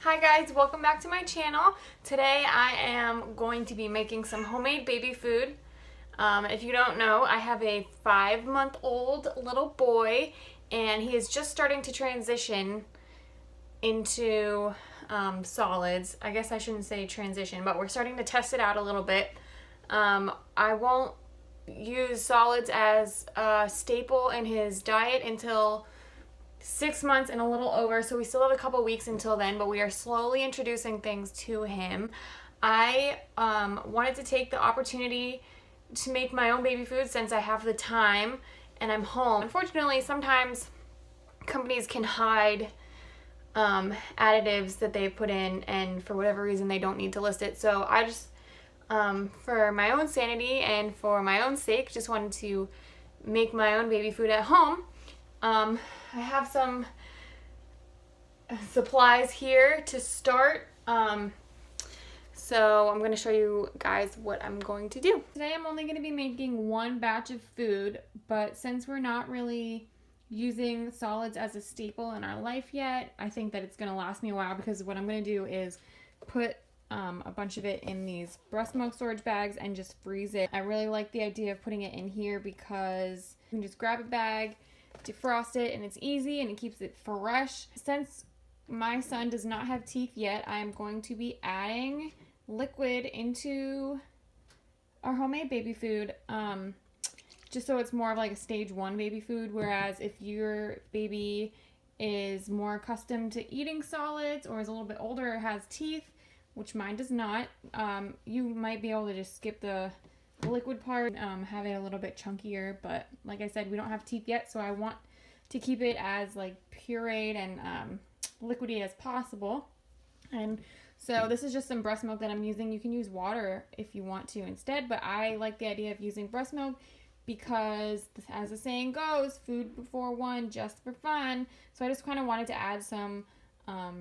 Hi guys, welcome back to my channel. Today I am going to be making some homemade baby food. If you don't know, I have a 5-month-old little boy and he is just starting to transition into solids. I guess I shouldn't say transition, but we're starting to test it out a little bit. I won't use solids as a staple in his diet until 6 months and a little over, so we still have a couple weeks until then, but we are slowly introducing things to him. I wanted to take the opportunity to make my own baby food since I have the time and I'm home. Unfortunately, sometimes companies can hide additives that they put in, and for whatever reason they don't need to list it. So I just, for my own sanity and for my own sake, just wanted to make my own baby food at home. I have some supplies here to start. So I'm going to show you guys what I'm going to do. Today I'm only going to be making one batch of food, but since we're not really using solids as a staple in our life yet, I think that it's going to last me a while, because what I'm going to do is put a bunch of it in these breast milk storage bags and just freeze it. I really like the idea of putting it in here because you can just grab a bag, defrost it, and it's easy and it keeps it fresh. Since my son does not have teeth yet, I am going to be adding liquid into our homemade baby food, just so it's more of like a stage 1 baby food, whereas if your baby is more accustomed to eating solids or is a little bit older or has teeth, which mine does not, you might be able to just skip the liquid part, have it a little bit chunkier. But like I said, we don't have teeth yet, so I want to keep it as like pureed and liquidy as possible. And so this is just some breast milk that I'm using. You can use water if you want to instead, but I like the idea of using breast milk because, as the saying goes, food before one, just for fun. So I just kind of wanted to add some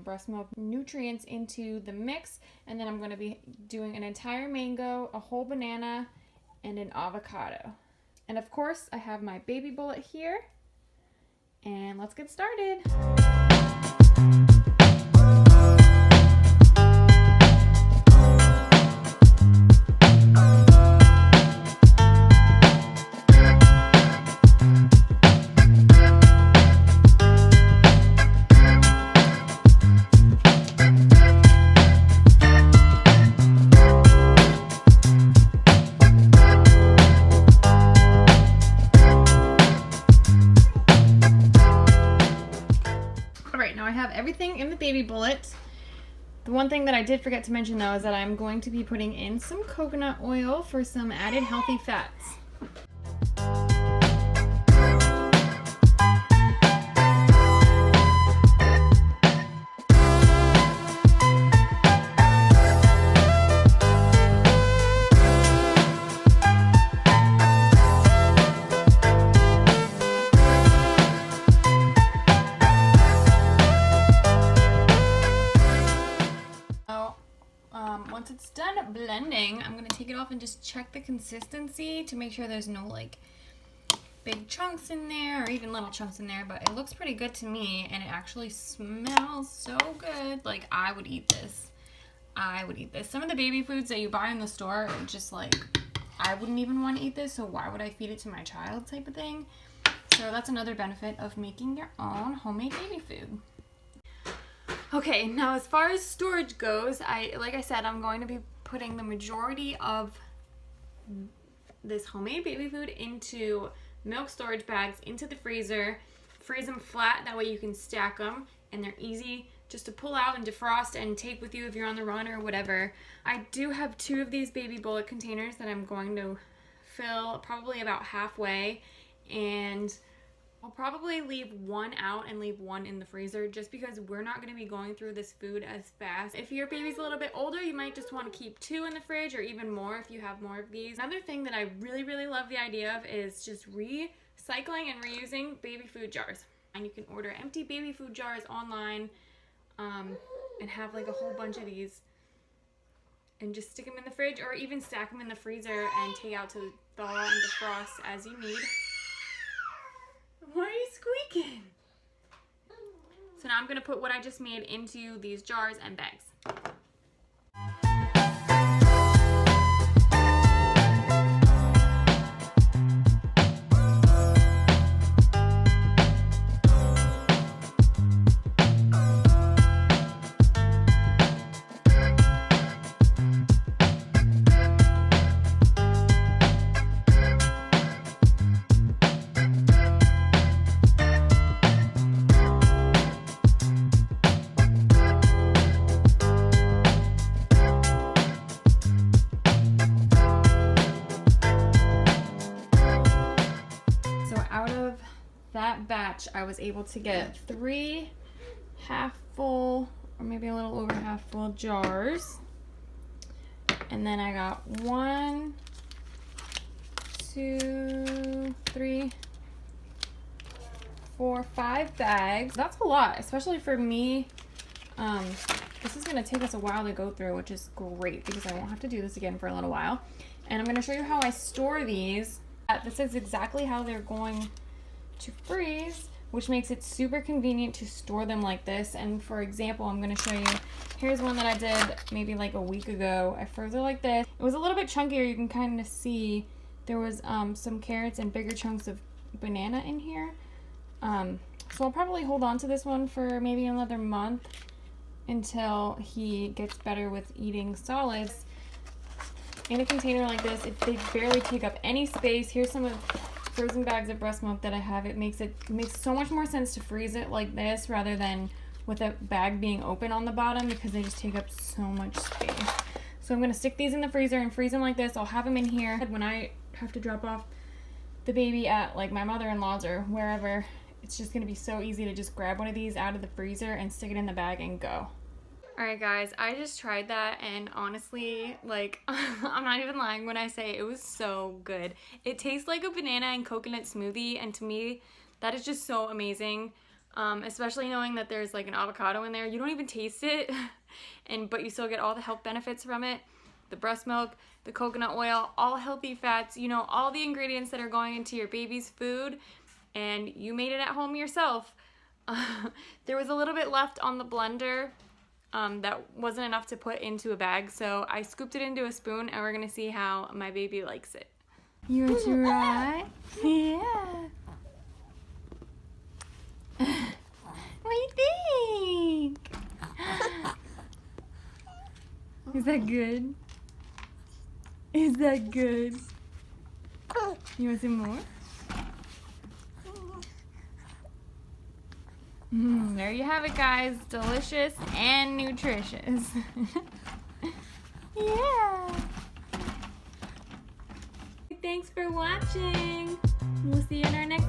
breast milk nutrients into the mix, and then I'm going to be doing an entire mango, a whole banana, and an avocado. And of course, I have my baby bullet here, and let's get started. Everything in the baby bullet. The one thing that I did forget to mention though is that I'm going to be putting in some coconut oil for some added healthy fats. Once it's done blending, I'm going to take it off and just check the consistency to make sure there's no like big chunks in there or even little chunks in there, but it looks pretty good to me, and it actually smells so good. Like, I would eat this. I would eat this. Some of the baby foods that you buy in the store are just like, I wouldn't even want to eat this, so why would I feed it to my child type of thing. So that's another benefit of making your own homemade baby food. Okay, now as far as storage goes, like I said, I'm going to be putting the majority of this homemade baby food into milk storage bags, into the freezer, freeze them flat, that way you can stack them, and they're easy just to pull out and defrost and take with you if you're on the run or whatever. I do have 2 of these baby bullet containers that I'm going to fill probably about halfway, and I'll probably leave one out and leave one in the freezer just because we're not going to be going through this food as fast. If your baby's a little bit older, you might just want to keep 2 in the fridge, or even more if you have more of these. Another thing that I really, really love the idea of is just recycling and reusing baby food jars. And you can order empty baby food jars online and have like a whole bunch of these and just stick them in the fridge, or even stack them in the freezer and take out to thaw and defrost as you need. Why are you squeaking? So now I'm gonna put what I just made into these jars and bags. That batch, I was able to get 3 half full, or maybe a little over half full jars. And then I got 1, 2, 3, 4, 5 bags. That's a lot, especially for me. This is gonna take us a while to go through, which is great because I won't have to do this again for a little while. And I'm gonna show you how I store these. This is exactly how they're going to freeze, which makes it super convenient to store them like this. And for example, I'm going to show you, here's one that I did maybe like a week ago. I froze it like this. It was a little bit chunkier. You can kind of see there was some carrots and bigger chunks of banana in here. So I'll probably hold on to this one for maybe another month until he gets better with eating solids. In a container like this, they barely take up any space. Here's some of frozen bags of breast milk that I have. It makes so much more sense to freeze it like this rather than with a bag being open on the bottom because they just take up so much space. So I'm gonna stick these in the freezer and freeze them like this. I'll have them in here when I have to drop off the baby at like my mother-in-law's or wherever. It's just gonna be so easy to just grab one of these out of the freezer and stick it in the bag and go. Alright guys, I just tried that and honestly, like, I'm not even lying when I say it was so good. It tastes like a banana and coconut smoothie, and to me, that is just so amazing. Especially knowing that there's like an avocado in there. You don't even taste it, but you still get all the health benefits from it. The breast milk, the coconut oil, all healthy fats, you know, all the ingredients that are going into your baby's food, and you made it at home yourself. There was a little bit left on the blender. That wasn't enough to put into a bag, so I scooped it into a spoon and we're gonna see how my baby likes it. You want to try? Yeah. What do you think? Is that good? Is that good? You want some more? There you have it, guys. Delicious and nutritious. Yeah. Thanks for watching. We'll see you in our next